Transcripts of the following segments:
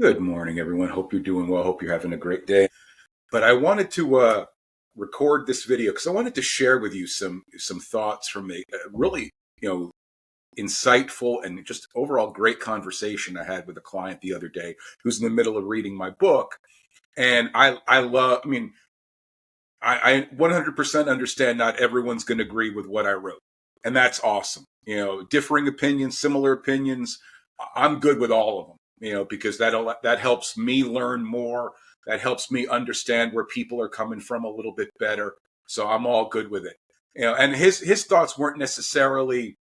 Good morning, everyone. Hope you're doing well. Hope you're having a great day. But I wanted to record this video because I wanted to share with you some thoughts from a really you know insightful and just overall great conversation I had with a client the other day who's in the middle of reading my book. And I love. I mean, I 100% understand not everyone's going to agree with what I wrote, and that's awesome. Differing opinions, similar opinions. I'm good with all of them. Because that helps me learn more. That helps me understand where people are coming from a little bit better. So I'm all good with it. And his thoughts weren't necessarily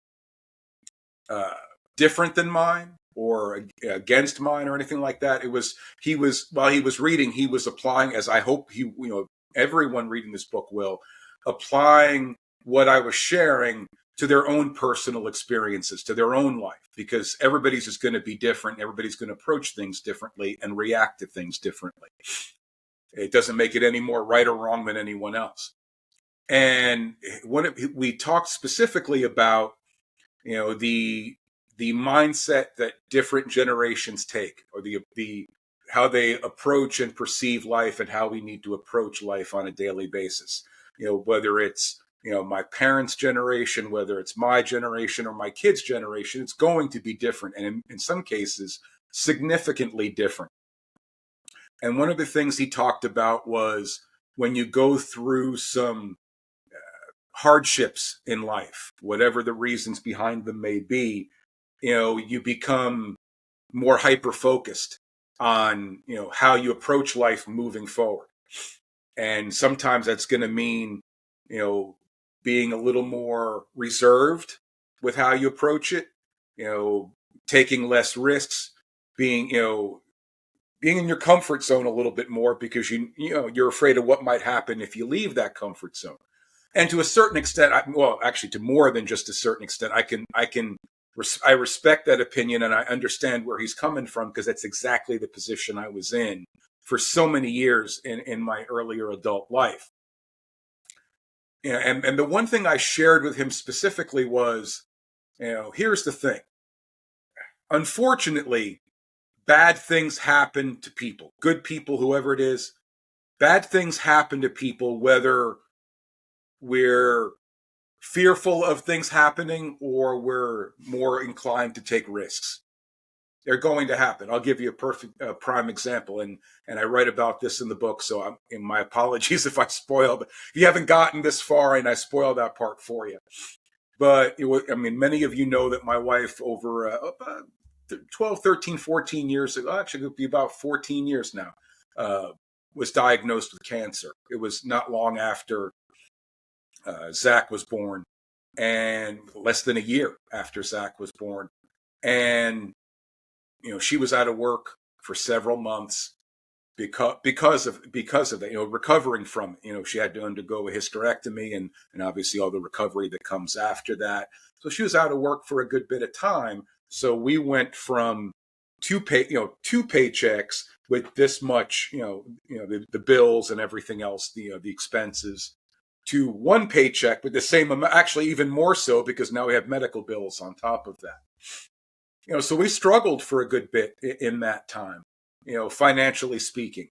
uh, different than mine or against mine or anything like that. He was while he was reading, he was applying, as I hope everyone reading this book will, applying what I was sharing to their own personal experiences, to their own life, because everybody's is going to be different. Everybody's going to approach things differently and react to things differently. It doesn't make it any more right or wrong than anyone else. And we talked specifically about the mindset that different generations take, or the how they approach and perceive life, and how we need to approach life on a daily basis. Whether it's my parents' generation, whether it's my generation or my kids' generation, it's going to be different, and in some cases, significantly different. And one of the things he talked about was when you go through some hardships in life, whatever the reasons behind them may be, you become more hyper focused on, how you approach life moving forward. And sometimes that's going to mean, you know, being a little more reserved with how you approach it, you know, taking less risks, being, being in your comfort zone a little bit more because you're afraid of what might happen if you leave that comfort zone. And to a certain extent, well, actually, to more than just a certain extent, I respect that opinion, and I understand where he's coming from, because that's exactly the position I was in for so many years in my earlier adult life. And the one thing I shared with him specifically was, here's the thing. Unfortunately, bad things happen to people, good people, whoever it is. Bad things happen to people, whether we're fearful of things happening or we're more inclined to take risks. They're going to happen. I'll give you a perfect prime example, and I write about this in the book. So in my apologies if I spoiled. If you haven't gotten this far, and I spoiled that part for you. But many of you know that my wife, over 12, 13, 14 years ago, actually, it would be about 14 years now, uh, was diagnosed with cancer. It was not long after Zach was born, and less than a year after Zach was born. And she was out of work for several months because of that, recovering from it. She had to undergo a hysterectomy, and obviously all the recovery that comes after that. So she was out of work for a good bit of time. So we went from two paychecks with this much, the bills and everything else, the expenses, to one paycheck with the same amount, actually even more so, because now we have medical bills on top of that. So we struggled for a good bit in that time, financially speaking.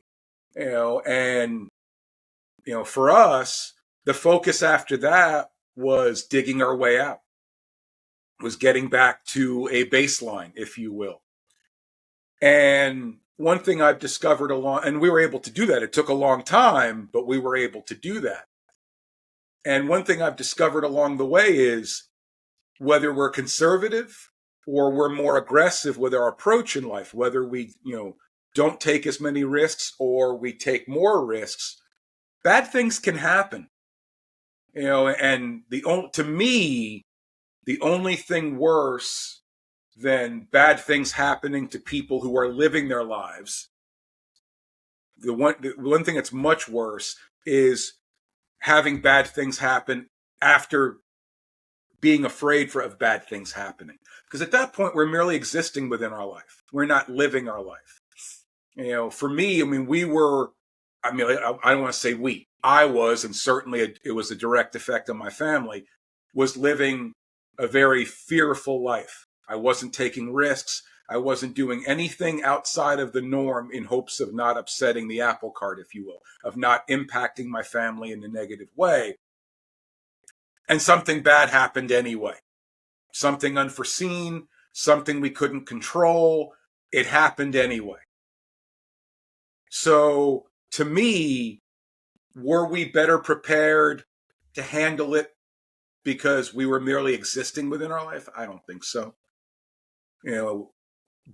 And for us, the focus after that was digging our way out, was getting back to a baseline, if you will. And one thing I've discovered and we were able to do that. It took a long time, but we were able to do that. And one thing I've discovered along the way is, whether we're conservative or we're more aggressive with our approach in life, whether we, don't take as many risks or we take more risks, bad things can happen. And to me, the only thing worse than bad things happening to people who are living their lives, the one thing that's much worse is having bad things happen after being afraid of bad things happening. Because at that point, we're merely existing within our life. We're not living our life. For me, we were, I don't want to say we, I was, and certainly it was a direct effect on my family, was living a very fearful life. I wasn't taking risks. I wasn't doing anything outside of the norm in hopes of not upsetting the apple cart, if you will, of not impacting my family in a negative way. And something bad happened anyway. Something unforeseen, something we couldn't control. It happened anyway. So to me, were we better prepared to handle it because we were merely existing within our life? I don't think so.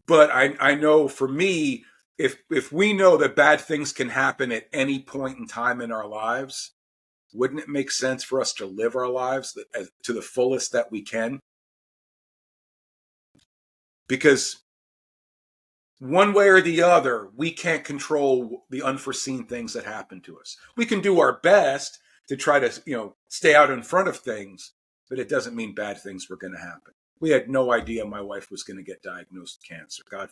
But I know for me, if we know that bad things can happen at any point in time in our lives, wouldn't it make sense for us to live our lives to the fullest that we can? Because one way or the other, we can't control the unforeseen things that happen to us. We can do our best to try to, stay out in front of things, but it doesn't mean bad things were going to happen. We had no idea my wife was going to get diagnosed with cancer. God,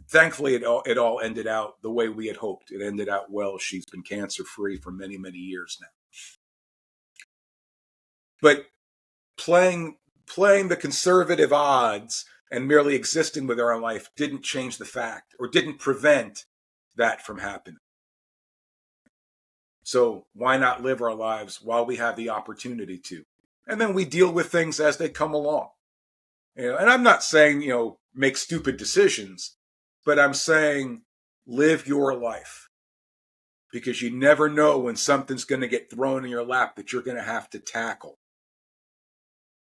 thankfully it all ended out the way we had hoped. It ended out well. She's been cancer free for many, many years now. But playing the conservative odds and merely existing with our life didn't change the fact or didn't prevent that from happening. So why not live our lives while we have the opportunity to? And then we deal with things as they come along. And I'm not saying, make stupid decisions, but I'm saying live your life, because you never know when something's going to get thrown in your lap that you're going to have to tackle.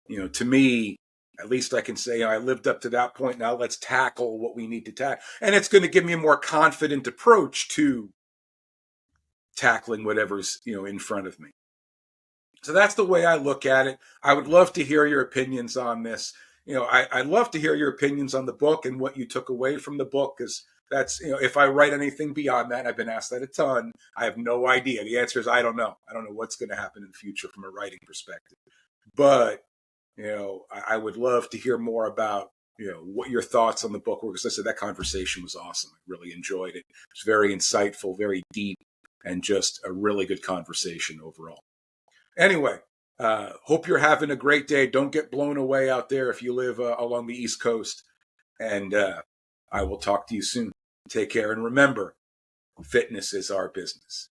To me, at least I can say I lived up to that point. Now let's tackle what we need to tackle. And it's going to give me a more confident approach to tackling whatever's, in front of me. So that's the way I look at it. I would love to hear your opinions on this. I'd love to hear your opinions on the book and what you took away from the book, because that's, if I write anything beyond that, I've been asked that a ton, I have no idea. The answer is I don't know. I don't know what's going to happen in the future from a writing perspective. But, I would love to hear more about, what your thoughts on the book were, because I said that conversation was awesome. I really enjoyed it. It was very insightful, very deep, and just a really good conversation overall. Anyway, hope you're having a great day. Don't get blown away out there if you live along the East Coast. And I will talk to you soon. Take care. And remember, fitness is our business.